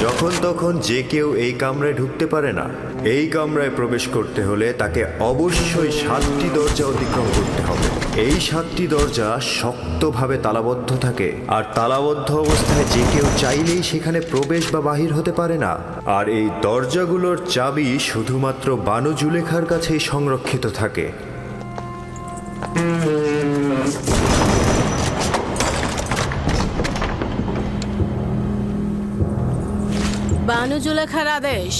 যখন তখন যে কেউ এই কামরায় ঢুকতে পারে না। এই কামরায় প্রবেশ করতে হলে তাকে অবশ্যই 7টি দরজা অতিক্রম করতে হবে। এই 7টি দরজা শক্তভাবে তালাবদ্ধ থাকে, আর তালাবদ্ধ অবস্থায় যে কেউ চাইলেই সেখানে প্রবেশ বা বাহির হতে পারে না। আর এই দরজাগুলোর চাবি শুধুমাত্র বানু জুলেখার কাছেই সংরক্ষিত থাকে। বানু জুলেখার আদেশ।